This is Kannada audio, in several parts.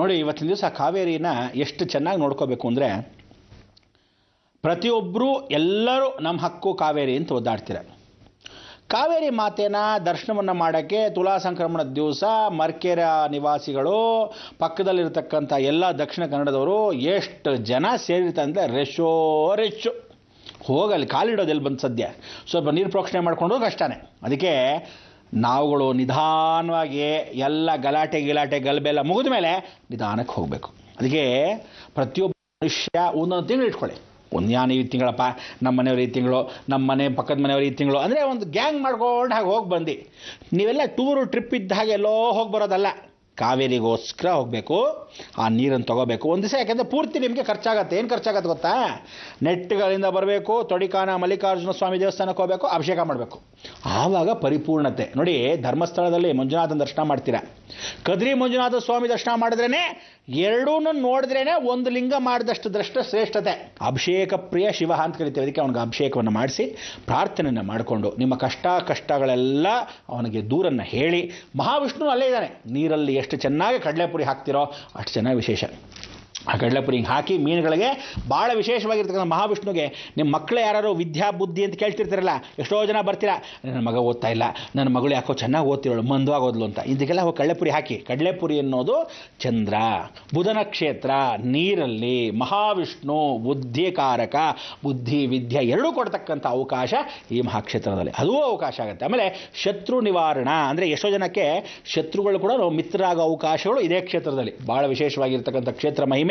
ನೋಡಿ, ಇವತ್ತಿನ ದಿವಸ ಕಾವೇರಿನ ಎಷ್ಟು ಚೆನ್ನಾಗಿ ನೋಡ್ಕೋಬೇಕು ಅಂದರೆ, ಪ್ರತಿಯೊಬ್ಬರು ಎಲ್ಲರೂ ನಮ್ಮ ಹಕ್ಕು ಕಾವೇರಿ ಅಂತ ಒದ್ದಾಡ್ತೀರ. ಕಾವೇರಿ ಮಾತೆನ ದರ್ಶನವನ್ನು ಮಾಡೋಕ್ಕೆ ತುಲಾ ಸಂಕ್ರಮಣದ ದಿವಸ ಮರ್ಕೆರೆ ನಿವಾಸಿಗಳು, ಪಕ್ಕದಲ್ಲಿರ್ತಕ್ಕಂಥ ಎಲ್ಲ ದಕ್ಷಿಣ ಕನ್ನಡದವರು ಎಷ್ಟು ಜನ ಸೇರಿರ್ತಾರೆ ಅಂದರೆ ರೆಚ್ಚು. ಹೋಗಲ್ಲಿ ಕಾಲಿಡೋದೆಲ್ಲಿ ಬಂದು ಸದ್ಯ ಸ್ವಲ್ಪ ನೀರು ಪ್ರೋಕ್ಷಣೆ ಮಾಡ್ಕೊಂಡು ಕಷ್ಟನೇ. ಅದಕ್ಕೆ ನಾವುಗಳು ನಿಧಾನವಾಗಿ ಎಲ್ಲ ಗಲಾಟೆ ಗಲಭೆಲ್ಲ ಮುಗಿದ ಮೇಲೆ ನಿಧಾನಕ್ಕೆ ಹೋಗಬೇಕು. ಅದಕ್ಕೆ ಪ್ರತಿಯೊಬ್ಬ ಮನುಷ್ಯ ಒಂದೊಂದು ತಿಂಗಳು ಇಟ್ಕೊಳ್ಳಿ. ನಾನು ಈ ತಿಂಗಳಪ್ಪ, ನಮ್ಮ ಮನೆಯವರು ಈ ತಿಂಗಳು, ನಮ್ಮ ಮನೆ ಪಕ್ಕದ ಮನೆಯವರು ಈ ತಿಂಗಳು, ಅಂದರೆ ಒಂದು ಗ್ಯಾಂಗ್ ಮಾಡ್ಕೊಂಡು ಹಾಗೆ ಹೋಗಿ ಬಂದು ನೀವೆಲ್ಲ ಟ್ರಿಪ್ ಇದ್ದ ಹಾಗೆ ಎಲ್ಲೋ ಹೋಗಿ ಬರೋದಲ್ಲ. ಕಾವೇರಿಗೋಸ್ಕರ ಹೋಗಬೇಕು, ಆ ನೀರನ್ನು ತೊಗೋಬೇಕು ಒಂದು ದಿವಸ. ಯಾಕೆಂದರೆ ಪೂರ್ತಿ ನಿಮಗೆ ಖರ್ಚಾಗತ್ತೆ. ಏನು ಖರ್ಚಾಗತ್ತೆ ಗೊತ್ತಾ? ನೆಟ್ಗಳಿಂದ ಬರಬೇಕು, ತೊಡಿಕಾನ ಮಲ್ಲಿಕಾರ್ಜುನ ಸ್ವಾಮಿ ದೇವಸ್ಥಾನಕ್ಕೆ ಹೋಗಬೇಕು, ಅಭಿಷೇಕ ಮಾಡಬೇಕು, ಆವಾಗ ಪರಿಪೂರ್ಣತೆ. ನೋಡಿ, ಧರ್ಮಸ್ಥಳದಲ್ಲಿ ಮಂಜುನಾಥನ ದರ್ಶನ ಮಾಡ್ತೀರಾ, ಕದ್ರಿ ಮಂಜುನಾಥ ಸ್ವಾಮಿ ದರ್ಶನ ಮಾಡಿದ್ರೇ ಎರಡೂ ನೋಡಿದ್ರೇ ಒಂದು ಲಿಂಗ ಮಾಡಿದಷ್ಟು ಶ್ರೇಷ್ಠತೆ. ಅಭಿಷೇಕ ಪ್ರಿಯ ಶಿವ ಅಂತ ಕರಿತೀವಿ. ಅದಕ್ಕೆ ಅವನಿಗೆ ಅಭಿಷೇಕವನ್ನು ಮಾಡಿಸಿ ಪ್ರಾರ್ಥನೆಯನ್ನು ಮಾಡಿಕೊಂಡು ನಿಮ್ಮ ಕಷ್ಟಗಳೆಲ್ಲ ಅವನಿಗೆ ದೂರನ್ನು ಹೇಳಿ, ಮಹಾವಿಷ್ಣು ಅಲ್ಲೇ ಇದ್ದಾನೆ. ನೀರಲ್ಲಿ ಎಷ್ಟು ಚೆನ್ನಾಗಿ ಕಡಲೆಪುರಿ ಹಾಕ್ತಿರೋ ಅಷ್ಟು ಚೆನ್ನಾಗಿ ವಿಶೇಷ. ಆ ಕಡಲೆಪುರಿ ಹಿಂಗೆ ಹಾಕಿ ಮೀನುಗಳಿಗೆ ಭಾಳ ವಿಶೇಷವಾಗಿರ್ತಕ್ಕಂಥ ಮಹಾವಿಷ್ಣುಗೆ ನಿಮ್ಮ ಮಕ್ಕಳು ಯಾರು ವಿದ್ಯಾ ಬುದ್ಧಿ ಅಂತ ಕೇಳ್ತಿರ್ತಾರಲ್ಲ, ಎಷ್ಟೋ ಜನ ಬರ್ತೀರಾ, ನನ್ನ ಮಗ ಓದ್ತಾ ಇಲ್ಲ, ನನ್ನ ಮಗಳು ಯಾಕೋ ಚೆನ್ನಾಗಿ ಓದ್ತಿರೋಳು, ಮಂದವಾಗಿ ಓದ್ಲು ಅಂತ. ಇದಕ್ಕೆಲ್ಲ ಹೋಗಿ ಕಡಲೆಪುರಿ ಹಾಕಿ. ಕಡಲೆಪುರಿ ಅನ್ನೋದು ಚಂದ್ರ, ಬುಧನ ಕ್ಷೇತ್ರ, ನೀರಲ್ಲಿ ಮಹಾವಿಷ್ಣು ಬುದ್ಧಿಕಾರಕ, ಬುದ್ಧಿ ವಿದ್ಯೆ ಎರಡೂ ಕೊಡ್ತಕ್ಕಂಥ ಅವಕಾಶ ಈ ಮಹಾಕ್ಷೇತ್ರದಲ್ಲಿ ಅದೂ ಅವಕಾಶ ಆಗುತ್ತೆ. ಆಮೇಲೆ ಶತ್ರು ನಿವಾರಣ ಅಂದರೆ ಎಷ್ಟೋ ಜನಕ್ಕೆ ಶತ್ರುಗಳು ಕೂಡ ಮಿತ್ರರಾಗೋ ಅವಕಾಶಗಳು ಇದೇ ಕ್ಷೇತ್ರದಲ್ಲಿ. ಭಾಳ ವಿಶೇಷವಾಗಿರ್ತಕ್ಕಂಥ ಕ್ಷೇತ್ರ ಮಹಿಮೆ.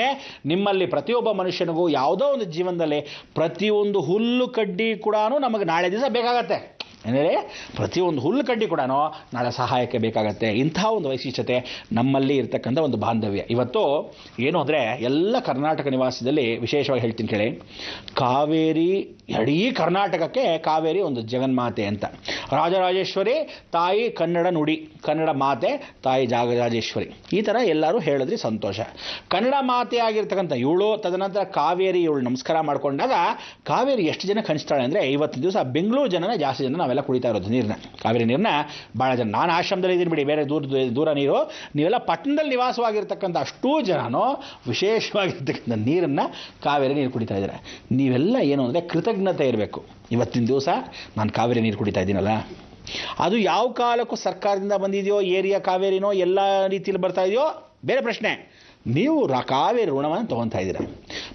ನಿಮ್ಮಲ್ಲಿ ಪ್ರತಿಯೊಬ್ಬ ಮನುಷ್ಯನಿಗೂ ಯಾವುದೋ ಒಂದು ಜೀವನದಲ್ಲಿ ಪ್ರತಿಯೊಂದು ಹುಲ್ಲು ಕಡ್ಡಿ ಕೂಡ ನಮಗೆ ನಾಳೆ ದಿವಸ ಬೇಕಾಗತ್ತೆ. ಅಂದರೆ ಪ್ರತಿಯೊಂದು ಹುಲ್ಲು ಕಡ್ಡಿ ಕೂಡ ನಾಳೆ ಸಹಾಯಕ್ಕೆ ಬೇಕಾಗತ್ತೆ. ಇಂಥ ಒಂದು ವೈಶಿಷ್ಟ್ಯತೆ ನಮ್ಮಲ್ಲಿ ಇರತಕ್ಕಂಥ ಒಂದು ಬಾಂಧವ್ಯ. ಇವತ್ತು ಏನು ಅಂದರೆ ಎಲ್ಲ ಕರ್ನಾಟಕ ನಿವಾಸದಲ್ಲಿ ವಿಶೇಷವಾಗಿ ಹೇಳ್ತೀನಿ ಕೇಳಿ, ಕಾವೇರಿ ಇಡೀ ಕರ್ನಾಟಕಕ್ಕೆ ಕಾವೇರಿ ಒಂದು ಜಗನ್ಮಾತೆ ಅಂತ. ರಾಜರಾಜೇಶ್ವರಿ ತಾಯಿ ಕನ್ನಡ ನುಡಿ, ಕನ್ನಡ ಮಾತೆ ತಾಯಿ ಜಾಗರಾಜೇಶ್ವರಿ, ಈ ಥರ ಎಲ್ಲರೂ ಹೇಳಿದ್ರಿ ಸಂತೋಷ. ಕನ್ನಡ ಮಾತೆ ಆಗಿರ್ತಕ್ಕಂಥ ಇವಳು, ತದನಂತರ ಕಾವೇರಿ ಇವಳು ನಮಸ್ಕಾರ ಮಾಡಿಕೊಂಡಾಗ ಕಾವೇರಿ ಎಷ್ಟು ಜನ ಕನಿಸ್ತಾಳೆ ಅಂದರೆ, ಇವತ್ತು ದಿವಸ ಬೆಂಗಳೂರು ಜನನೇ ಜಾಸ್ತಿ ಜನ ನಾವೆಲ್ಲ ಕುಡಿತಾ ಇರೋದು ನೀರನ್ನ, ಕಾವೇರಿ ನೀರನ್ನ ಭಾಳ ಜನ. ನಾನು ಆಶ್ರಮದಲ್ಲಿ ಇದ್ದೀನಿ ಬಿಡಿ, ಬೇರೆ ದೂರ ನೀರು. ನೀವೆಲ್ಲ ಪಟ್ಟಣದಲ್ಲಿ ನಿವಾಸವಾಗಿರ್ತಕ್ಕಂಥ ಅಷ್ಟೂ ಜನನೂ ವಿಶೇಷವಾಗಿರ್ತಕ್ಕಂಥ ನೀರನ್ನು ಕಾವೇರಿ ನೀರು ಕುಡಿತಾ ಇದ್ದಾರೆ. ನೀವೆಲ್ಲ ಏನು ಅಂದರೆ ಕೃತಜ್ಞತೆ ಇರಬೇಕು. ಇವತ್ತಿನ ದಿವಸ ನಾನು ಕಾವೇರಿ ನೀರು ಕುಡಿತಾ ಇದ್ದೀನಲ್ಲ, ಅದು ಯಾವ ಕಾಲಕ್ಕೂ ಸರ್ಕಾರದಿಂದ ಬಂದಿದೆಯೋ, ಏರಿಯಾ ಕಾವೇರಿನೋ ಎಲ್ಲ ರೀತಿಯಲ್ಲಿ ಬರ್ತಾ ಇದೆಯೋ ಬೇರೆ ಪ್ರಶ್ನೆ. ನೀವು ಕಾವೇರಿ ಋಣವನ್ನು ತೊಗೊತಾ ಇದ್ದೀರ.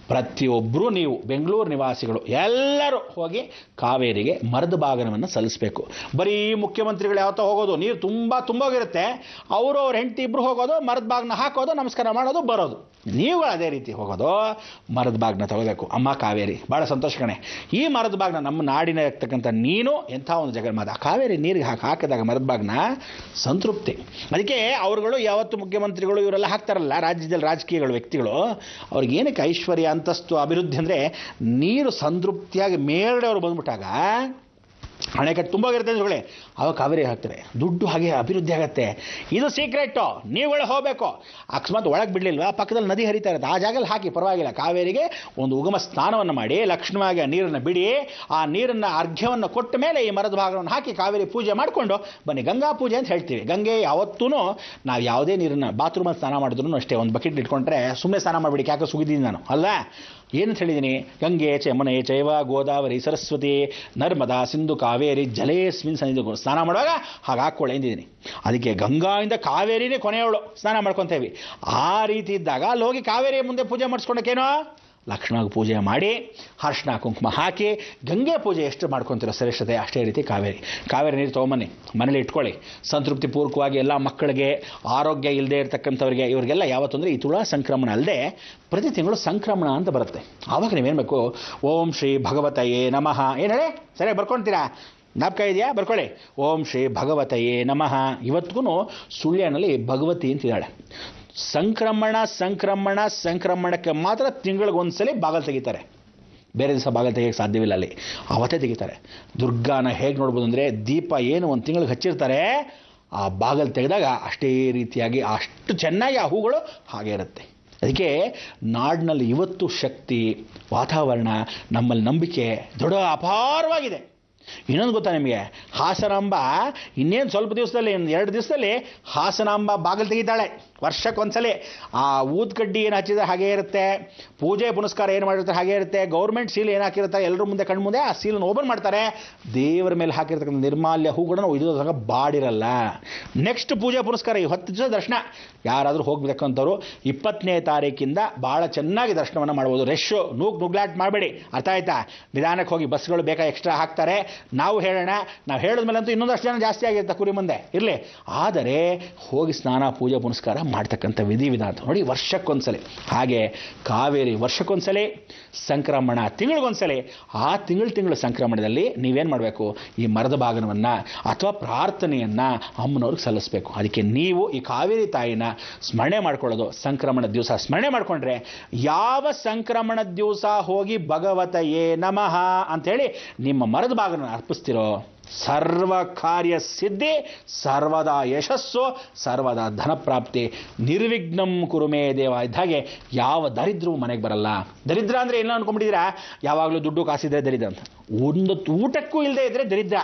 ಪ್ರತಿಯೊಬ್ಬರೂ ನೀವು ಬೆಂಗಳೂರು ನಿವಾಸಿಗಳು ಎಲ್ಲರೂ ಹೋಗಿ ಕಾವೇರಿಗೆ ಮರದ ಭಾಗನವನ್ನು ಸಲ್ಲಿಸಬೇಕು. ಬರೀ ಮುಖ್ಯಮಂತ್ರಿಗಳು ಯಾವತ್ತೋ ಹೋಗೋದು, ನೀರು ತುಂಬೋಗಿರುತ್ತೆ, ಅವರು ಅವ್ರ ಹೆಂಡತಿ ಇಬ್ಬರು ಹೋಗೋದು, ಮರದ ಭಾಗನ ಹಾಕೋದು, ನಮಸ್ಕಾರ ಮಾಡೋದು, ಬರೋದು. ನೀವು ಅದೇ ರೀತಿ ಹೋಗೋದು, ಮರದ ಭಾಗನ ತಗೋಬೇಕು. ಅಮ್ಮ ಕಾವೇರಿ ಭಾಳ ಸಂತೋಷ ಕಣೆ, ಈ ಮರದ ಭಾಗನ ನಮ್ಮ ನಾಡಿನ ಇರ್ತಕ್ಕಂಥ ನೀನು ಎಂಥ ಒಂದು ಜಗನ್ಮಾತ. ಕಾವೇರಿ ನೀರಿಗೆ ಹಾಕಿದಾಗ ಮರದ ಭಾಗನ ಸಂತೃಪ್ತಿ. ಅದಕ್ಕೆ ಅವರುಗಳು ಯಾವತ್ತು ಮುಖ್ಯಮಂತ್ರಿಗಳು ಇವರೆಲ್ಲ ಹಾಕ್ತಾರಲ್ಲ, ರಾಜ್ಯದಲ್ಲಿ ರಾಜಕೀಯಗಳು ವ್ಯಕ್ತಿಗಳು, ಅವ್ರಿಗೇನಕ್ಕೆ ಐಶ್ವರ್ಯ ಅಂತಸ್ತು ಅಭಿವೃದ್ಧಿ ಅಂದರೆ ನೀರು ಸಂತೃಪ್ತಿಯಾಗಿ ಮೇಲ್ಗಡೆ ಅವರು ಬಂದ್ಬಿಟ್ಟಾಗ ಅಣೆಕಟ್ಟು ತುಂಬೋಗಿರುತ್ತೆ ಅಂದ್ಕೊಳ್ಳಿ, ಅವಾಗ ಕಾವೇರಿ ಹಾಕ್ತಾರೆ, ದುಡ್ಡು ಹಾಗೆ ಅಭಿವೃದ್ಧಿ ಆಗುತ್ತೆ. ಇದು ಸೀಕ್ರೆಟು, ನೀವುಗಳು ಹೋಗಬೇಕು. ಅಕಸ್ಮಾತ್ ಒಳಗೆ ಬಿಡಲಿಲ್ವಾ, ಪಕ್ಕದಲ್ಲಿ ನದಿ ಹರಿತಾ ಇರುತ್ತೆ, ಆ ಜಾಗದಲ್ಲಿ ಹಾಕಿ ಪರವಾಗಿಲ್ಲ. ಕಾವೇರಿಗೆ ಒಂದು ಉಗಮ ಸ್ನಾನವನ್ನು ಮಾಡಿ ಲಕ್ಷ್ಮವಾಗಿ ಆ ನೀರನ್ನು ಬಿಡಿ, ಆ ನೀರನ್ನು ಅರ್ಘ್ಯವನ್ನು ಕೊಟ್ಟ ಮೇಲೆ ಈ ಮರದ ಭಾಗವನ್ನು ಹಾಕಿ ಕಾವೇರಿ ಪೂಜೆ ಮಾಡಿಕೊಂಡು ಬನ್ನಿ. ಗಂಗಾ ಪೂಜೆ ಅಂತ ಹೇಳ್ತೀವಿ. ಗಂಗೆ ಯಾವತ್ತೂ ನಾವು ಯಾವುದೇ ನೀರನ್ನು ಬಾತ್ರೂಮಲ್ಲಿ ಸ್ನಾನ ಮಾಡಿದ್ರು ಅಷ್ಟೇ, ಒಂದು ಬಕೆಟ್ ಇಟ್ಕೊಂಡ್ರೆ ಸುಮ್ಮನೆ ಸ್ನಾನ ಮಾಡಿಬಿಡಿ, ಯಾಕೆ ಸುಗಿದ್ದೀನಿ ನಾನು ಅಲ್ಲ. ಏನಂತ ಹೇಳಿದ್ದೀನಿ? ಗಂಗೆ ಯಮುನೆ ಚೈವ ಗೋದಾವರಿ ಸರಸ್ವತಿ ನರ್ಮದಾ ಸಿಂಧು ಕಾವೇರಿ ಜಲೇಸ್ಮಿನ್ ಸನ್ನಿಧಿ. ಸ್ನಾನ ಮಾಡುವಾಗ ಹಾಗೆ ಹಾಕ್ಕೊಳ್ಳಿ ಅಂದಿದ್ದೀನಿ. ಅದಕ್ಕೆ ಗಂಗಾಯಿಂದ ಕಾವೇರಿನೇ ಕೊನೆಯವಳು ಸ್ನಾನ ಮಾಡ್ಕೊತೇವೆ. ಆ ರೀತಿ ಇದ್ದಾಗ ಅಲ್ಲಿ ಹೋಗಿ ಕಾವೇರಿ ಮುಂದೆ ಪೂಜೆ ಮಾಡಿಸ್ಕೊಳಕ್ಕೇನೋ ಲಕ್ಷ್ಮಣ ಪೂಜೆ ಮಾಡಿ ಅರಿಶಿನ ಕುಂಕುಮ ಹಾಕಿ ಗಂಗೆ ಪೂಜೆ ಎಷ್ಟು ಮಾಡ್ಕೊತಿರೋ ಶ್ರೇಷ್ಠತೆ ಅಷ್ಟೇ ರೀತಿ ಕಾವೇರಿ ನೀರು ತೊಗೊಂಬನ್ನಿ, ಮನೇಲಿ ಇಟ್ಕೊಳ್ಳಿ. ಸಂತೃಪ್ತಿ ಪೂರ್ವಕವಾಗಿ ಎಲ್ಲ ಮಕ್ಕಳಿಗೆ, ಆರೋಗ್ಯ ಇಲ್ಲದೆ ಇರತಕ್ಕಂಥವ್ರಿಗೆ, ಇವರಿಗೆಲ್ಲ ಯಾವತ್ತಂದರೆ ಈ ತುಳಾ ಸಂಕ್ರಮಣ ಅಲ್ಲದೆ ಪ್ರತಿ ತಿಂಗಳು ಸಂಕ್ರಮಣ ಅಂತ ಬರುತ್ತೆ. ಆವಾಗ ನೀವೇನು ಬೇಕು? ಓಂ ಶ್ರೀ ಭಗವತಯೇ ನಮಃ. ಏನು ಹೇಳಿ ಸರಿಯಾಗಿ ಬರ್ಕೊಳ್ತೀರಾ? ಜ್ಞಾಪಕ ಇದೆಯಾ? ಬರ್ಕೊಳ್ಳಿ. ಓಂ ಶ್ರೀ ಭಗವತಯೇ ನಮಃ. ಇವತ್ತಿಗೂ ಸುಳ್ಯನಲ್ಲಿ ಭಗವತಿ ಅಂತಿದ್ದಾಳೆ. ಸಂಕ್ರಮಣಕ್ಕೆ ಮಾತ್ರ ತಿಂಗಳಿಗೊಂದ್ಸಲಿ ಬಾಗಲು ತೆಗಿತಾರೆ, ಬೇರೆ ದಿವಸ ಬಾಗಲು ತೆಗಿಯೋಕ್ಕೆ ಸಾಧ್ಯವಿಲ್ಲ. ಅಲ್ಲಿ ಅವತ್ತೇ ತೆಗಿತಾರೆ. ದುರ್ಗಾನ ಹೇಗೆ ನೋಡ್ಬೋದು ಅಂದರೆ, ದೀಪ ಏನು ಒಂದು ತಿಂಗಳಿಗೆ ಹಚ್ಚಿರ್ತಾರೆ, ಆ ಬಾಗಲು ತೆಗೆದಾಗ ಅಷ್ಟೇ ರೀತಿಯಾಗಿ ಅಷ್ಟು ಚೆನ್ನಾಗಿ ಆ ಹೂಗಳು ಹಾಗೆ ಇರುತ್ತೆ. ಅದಕ್ಕೆ ನಾಡಿನಲ್ಲಿ ಇವತ್ತು ಶಕ್ತಿ, ವಾತಾವರಣ, ನಮ್ಮಲ್ಲಿ ನಂಬಿಕೆ ದೃಢ ಅಪಾರವಾಗಿದೆ. ಇನ್ನೊಂದು ಗೊತ್ತಾ ನಿಮಗೆ? ಹಾಸನಾಂಬ ಇನ್ನೇನು ಸ್ವಲ್ಪ ದಿವಸದಲ್ಲಿ, 2 ದಿವಸದಲ್ಲಿ ಹಾಸನಾಂಬ ಬಾಗಿಲು ತೆಗಿತಾಳೆ. ವರ್ಷಕ್ಕೊಂದ್ಸಲಿ ಆ ಊದ್ಕಡ್ಡಿ ಏನು ಹಚ್ಚಿದ್ರೆ ಹಾಗೇ ಇರುತ್ತೆ, ಪೂಜೆ ಪುನಸ್ಕಾರ ಏನು ಮಾಡಿರ್ತಾರೆ ಹಾಗೇ ಇರುತ್ತೆ, ಗೌರ್ಮೆಂಟ್ ಸೀಲ್ ಏನು ಹಾಕಿರ್ತಾರೆ ಎಲ್ಲರ ಮುಂದೆ ಕಣ್ಣು ಮುಂದೆ ಆ ಸೀಲನ್ನು ಓಪನ್ ಮಾಡ್ತಾರೆ, ದೇವರ ಮೇಲೆ ಹಾಕಿರ್ತಕ್ಕಂಥ ನಿರ್ಮಾಲ್ಯ ಹೂಗಳನ್ನು ಒಯ್ದಾಗ ಬಾಡಿರಲ್ಲ. ನೆಕ್ಸ್ಟ್ ಪೂಜೆ ಪುನಸ್ಕಾರ ಈ 10 ದಿವಸ ದರ್ಶನ ಯಾರಾದರೂ ಹೋಗ್ಬೇಕಂತವ್ರು 20ನೇ ತಾರೀಕಿಂದ ಭಾಳ ಚೆನ್ನಾಗಿ ದರ್ಶನವನ್ನು ಮಾಡ್ಬೋದು. ರೆಶ್ಶು ನುಗ್ಲಾಟ್ ಮಾಡಬೇಡಿ, ಅರ್ಥ ಆಯ್ತಾ? ನಿಧಾನಕ್ಕೆ ಹೋಗಿ, ಬಸ್ಗಳು ಬೇಕಾ ಎಕ್ಸ್ಟ್ರಾ ಹಾಕ್ತಾರೆ, ನಾವು ಹೇಳೋಣ, ನಾವು ಹೇಳಿದ್ಮೇಲೆ ಅಂತೂ ಇನ್ನೊಂದಷ್ಟು ಜನ ಜಾಸ್ತಿ ಆಗಿರುತ್ತೆ ಕುರಿ ಮುಂದೆ ಇರಲಿ. ಆದರೆ ಹೋಗಿ ಸ್ನಾನ ಪೂಜೆ ಪುನಸ್ಕಾರ ಮಾಡ್ತಕ್ಕಂಥ ವಿಧಿವಿಧಾನ ನೋಡಿ ವರ್ಷಕ್ಕೊಂದ್ಸಲಿ. ಹಾಗೆ ಕಾವೇರಿ ವರ್ಷಕ್ಕೊಂದ್ಸಲಿ, ಸಂಕ್ರಮಣ ತಿಂಗಳಿಗೊಂದ್ಸಲಿ. ಆ ತಿಂಗಳು ಸಂಕ್ರಮಣದಲ್ಲಿ ನೀವೇನು ಮಾಡಬೇಕು, ಈ ಮರದ ಭಾಗವನ್ನು ಅಥವಾ ಪ್ರಾರ್ಥನೆಯನ್ನು ಅಮ್ಮನವ್ರಿಗೆ ಸಲ್ಲಿಸಬೇಕು. ಅದಕ್ಕೆ ನೀವು ಈ ಕಾವೇರಿ ತಾಯಿನ ಸ್ಮರಣೆ ಮಾಡ್ಕೊಳ್ಳೋದು, ಸಂಕ್ರಮಣ ದಿವಸ ಸ್ಮರಣೆ ಮಾಡಿಕೊಂಡ್ರೆ, ಯಾವ ಸಂಕ್ರಮಣ ದಿವಸ ಹೋಗಿ ಭಗವತಯೇ ನಮಃ ಅಂಥೇಳಿ ನಿಮ್ಮ ಮರದ ಭಾಗವನ್ನು ಅರ್ಪಿಸ್ತಿರೋ, ಸರ್ವ ಕಾರ್ಯ ಸಿದ್ಧಿ, ಸರ್ವದಾ ಯಶಸ್ಸು, ಸರ್ವದಾ ಧನಪ್ರಾಪ್ತಿ, ನಿರ್ವಿಘ್ನಂ ಕುರುಮೇ ದೇವ. ಇದ್ದಾಗೆ ಯಾವ ದರಿದ್ರವೂ ಮನೆಗೆ ಬರಲ್ಲ. ದರಿದ್ರ ಅಂದರೆ ಎಲ್ಲ ಅನ್ಕೊಂಡ್ಬಿಟ್ಟಿದ್ದೀರಾ, ಯಾವಾಗಲೂ ದುಡ್ಡು ಕಾಸಿದ್ರೆ ದರಿದ್ರ ಅಂತ. ಒಂದು ಊಟಕ್ಕೂ ಇಲ್ಲದೆ ಇದ್ದರೆ ದರಿದ್ರ.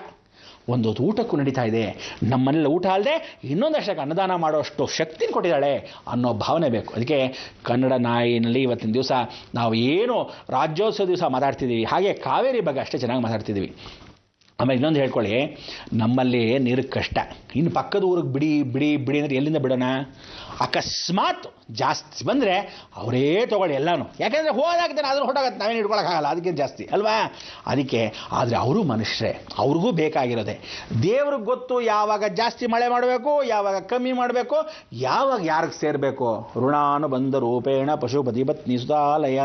ಒಂದು ಊಟಕ್ಕೂ ನಡೀತಾ ಇದೆ, ನಮ್ಮನೆಲ್ಲ ಊಟ ಅಲ್ಲದೆ ಇನ್ನೊಂದಷ್ಟಕ್ಕೆ ಅನ್ನದಾನ ಮಾಡೋಷ್ಟು ಶಕ್ತಿನ ಕೊಟ್ಟಿದ್ದಾಳೆ ಅನ್ನೋ ಭಾವನೆ ಬೇಕು. ಅದಕ್ಕೆ ಕನ್ನಡ ನಾಯಿನಲ್ಲಿ ಇವತ್ತಿನ ದಿವಸ ನಾವು ಏನು ರಾಜ್ಯೋತ್ಸವ ದಿವಸ ಮಾತಾಡ್ತಿದ್ದೀವಿ, ಹಾಗೆ ಕಾವೇರಿ ಬಗ್ಗೆ ಅಷ್ಟೇ ಚೆನ್ನಾಗಿ ಮಾತಾಡ್ತಿದ್ದೀವಿ. ಆಮೇಲೆ ಇನ್ನೊಂದು ಹೇಳ್ಕೊಳ್ಳಿ, ನಮ್ಮಲ್ಲಿ ನೀರಿಗೆ ಕಷ್ಟ, ಇನ್ನು ಪಕ್ಕದ ಊರಿಗೆ ಬಿಡಿ ಅಂದರೆ ಎಲ್ಲಿಂದ ಬಿಡೋಣ? ಅಕಸ್ಮಾತ್ ಜಾಸ್ತಿ ಬಂದರೆ ಅವರೇ ತೊಗೊಳ್ಳಿ ಎಲ್ಲನೂ, ಯಾಕೆಂದರೆ ಹೋದಾಗ್ತಾನೆ ಅದನ್ನು ಹೊಟ್ಟೋಗತ್ತೆ, ನಾವೇನು ಹಿಡ್ಕೊಳಕ್ಕಾಗಲ್ಲ, ಅದಕ್ಕಿಂತ ಜಾಸ್ತಿ ಅಲ್ವಾ? ಅದಕ್ಕೆ ಆದರೆ ಅವರು ಮನುಷ್ಯರೇ, ಅವ್ರಿಗೂ ಬೇಕಾಗಿರೋದೆ. ದೇವ್ರಿಗೆ ಗೊತ್ತು ಯಾವಾಗ ಜಾಸ್ತಿ ಮಳೆ ಮಾಡಬೇಕು, ಯಾವಾಗ ಕಮ್ಮಿ ಮಾಡಬೇಕು, ಯಾವಾಗ ಯಾರಿಗೆ ಸೇರಬೇಕು. ಋಣಾನುಬಂಧ ರೂಪೇಣ ಪಶುಪತಿ ಪತ್ನಿ ಸುತಾಲಯ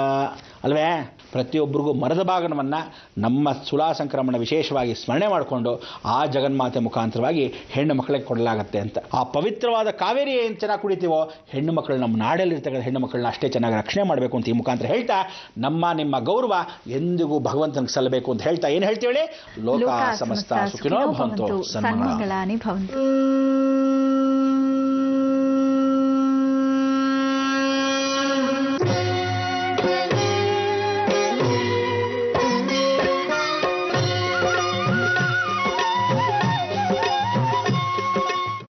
ಅಲ್ವೇ? ಪ್ರತಿಯೊಬ್ಬರಿಗೂ ಮರದ ಭಾಗವನ್ನು ನಮ್ಮ ತುಲಾ ಸಂಕ್ರಮಣ ವಿಶೇಷವಾಗಿ ಸ್ಮರಣೆ ಮಾಡಿಕೊಂಡು ಆ ಜಗನ್ಮಾತೆ ಮುಖಾಂತರವಾಗಿ ಹೆಣ್ಣು ಮಕ್ಕಳಿಗೆ ಕೊಡಲಾಗತ್ತೆ ಅಂತ. ಆ ಪವಿತ್ರವಾದ ಕಾವೇರಿ ಏನು ಚೆನ್ನಾಗಿ ಕುಡಿತೀವೋ, ಹೆಣ್ಣು ಮಕ್ಕಳು ನಮ್ಮ ನಾಡಲ್ಲಿರ್ತಕ್ಕಂಥ ಹೆಣ್ಣು ಮಕ್ಕಳನ್ನ ಅಷ್ಟೇ ಚೆನ್ನಾಗಿ ರಕ್ಷಣೆ ಮಾಡಬೇಕು ಅಂತ ಈ ಮುಖಾಂತರ ಹೇಳ್ತಾ, ನಿಮ್ಮ ಗೌರವ ಎಂದಿಗೂ ಭಗವಂತನಿಗೆ ಸಲ್ಲಬೇಕು ಅಂತ ಹೇಳ್ತಾ ಏನು ಹೇಳ್ತೀವಿ, ಲೋಕ ಸಮಸ್ತ ಸುಖಿನೋ ಭವಂತು, ಸನ್ಮಂಗಳಾನಿ ಭವಂತು.